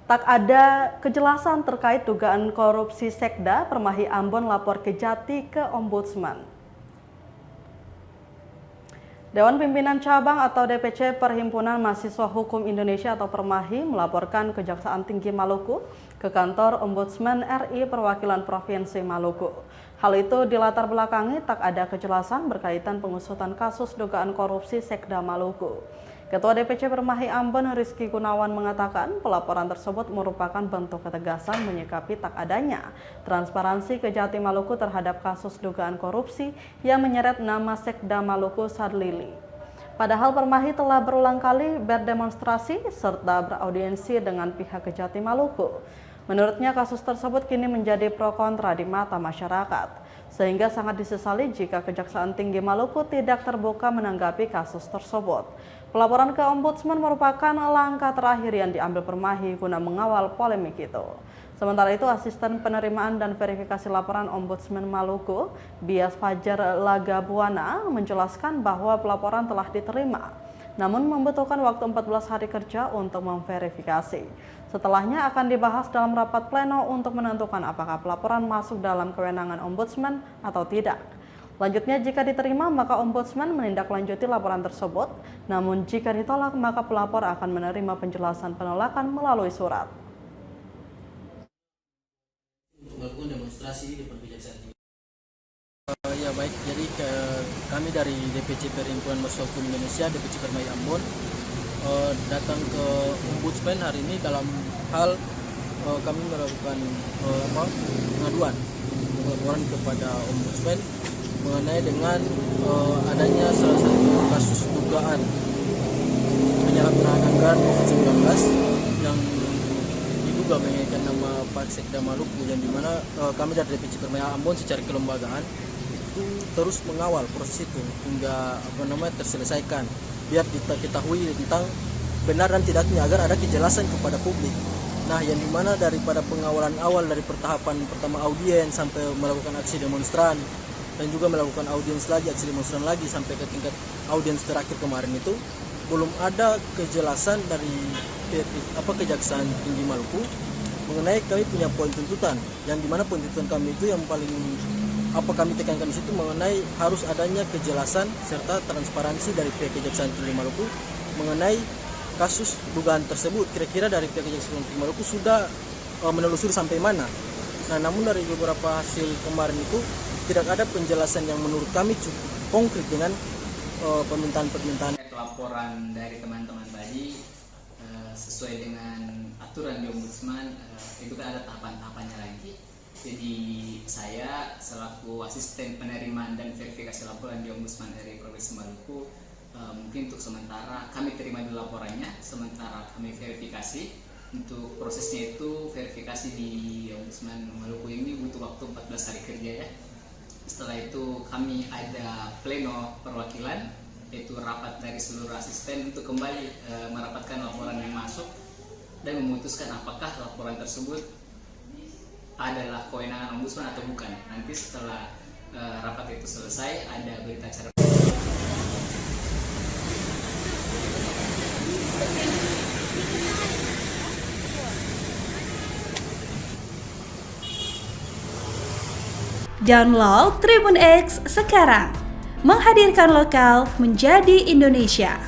Tak ada kejelasan terkait dugaan korupsi Sekda, Permai Ambon lapor Kejati ke Ombudsman. Dewan Pimpinan Cabang atau DPC Perhimpunan Mahasiswa Hukum Indonesia atau Permai melaporkan Kejaksaan Tinggi Maluku ke kantor Ombudsman RI Perwakilan Provinsi Maluku. Hal itu dilatar belakangi tak ada kejelasan berkaitan pengusutan kasus dugaan korupsi Sekda Maluku. Ketua DPC Permai Ambon Rizky Gunawan mengatakan pelaporan tersebut merupakan bentuk ketegasan menyikapi tak adanya transparansi Kejati Maluku terhadap kasus dugaan korupsi yang menyeret nama Sekda Maluku Sadlili. Padahal Permai telah berulang kali berdemonstrasi serta beraudiensi dengan pihak Kejati Maluku. Menurutnya kasus tersebut kini menjadi pro kontra di mata masyarakat, sehingga sangat disesali jika Kejaksaan Tinggi Maluku tidak terbuka menanggapi kasus tersebut. Pelaporan ke Ombudsman merupakan langkah terakhir yang diambil Permai guna mengawal polemik itu. Sementara itu, Asisten Penerimaan dan Verifikasi Laporan Ombudsman Maluku, Bias Fajar Lagabuana, menjelaskan bahwa pelaporan telah diterima, namun membutuhkan waktu 14 hari kerja untuk memverifikasi. Setelahnya akan dibahas dalam rapat pleno untuk menentukan apakah pelaporan masuk dalam kewenangan Ombudsman atau tidak. Selanjutnya, jika diterima, maka Ombudsman menindaklanjuti laporan tersebut. Namun jika ditolak, maka pelapor akan menerima penjelasan penolakan melalui surat. Melakukan demonstrasi di Kejaksaan Tinggi. Ya baik, jadi kami dari DPC Perhimpunan Mahasiswa Hukum Indonesia, DPC Permai Ambon, datang ke Ombudsman hari ini dalam hal kami melakukan pengaduan laporan kepada Ombudsman mengenai dengan adanya salah satu kasus dugaan penyalahgunaan anggaran COVID-19 yang diduga mengaitkan nama Pak Sekda Maluku, yang dimana kami dari DPC Permai Ambon secara kelembagaan itu terus mengawal proses itu hingga terselesaikan, biar kita ketahui tentang benar dan tidaknya agar ada kejelasan kepada publik. Nah, yang dimana daripada pengawalan awal dari tahapan pertama audiens sampai melakukan aksi demonstran dan juga melakukan audiens lagi, aksi demonstran lagi sampai ke tingkat audiens terakhir kemarin itu belum ada kejelasan dari Kejaksaan Tinggi Maluku mengenai kami punya poin tuntutan, yang dimana poin tuntutan kami itu yang paling kami tekankan di situ mengenai harus adanya kejelasan serta transparansi dari pihak Kejaksaan Tinggi Maluku mengenai kasus dugaan tersebut. Kira-kira dari pihak Kejaksaan Tinggi Maluku sudah menelusuri sampai mana. Nah, namun dari beberapa hasil kemarin itu tidak ada penjelasan yang menurut kami cukup konkret dengan permintaan-permintaan. Laporan dari teman-teman tadi sesuai dengan aturan di Ombudsman, itu kan ada tahapan-tahapannya lagi. Jadi saya selaku Asisten Penerimaan dan Verifikasi Laporan di Ombudsman RI Provinsi Maluku, mungkin untuk sementara kami terima dulu laporannya, sementara kami verifikasi. Untuk prosesnya itu verifikasi di Ombudsman Maluku ini butuh waktu 14 hari kerja ya. Setelah itu kami ada pleno perwakilan, yaitu rapat dari seluruh asisten untuk kembali merapatkan laporan yang masuk dan memutuskan apakah laporan tersebut adalah kewenangan Ombudsman atau bukan. Nanti setelah rapat itu selesai, ada berita acara. Download Tribun X sekarang, menghadirkan lokal menjadi Indonesia.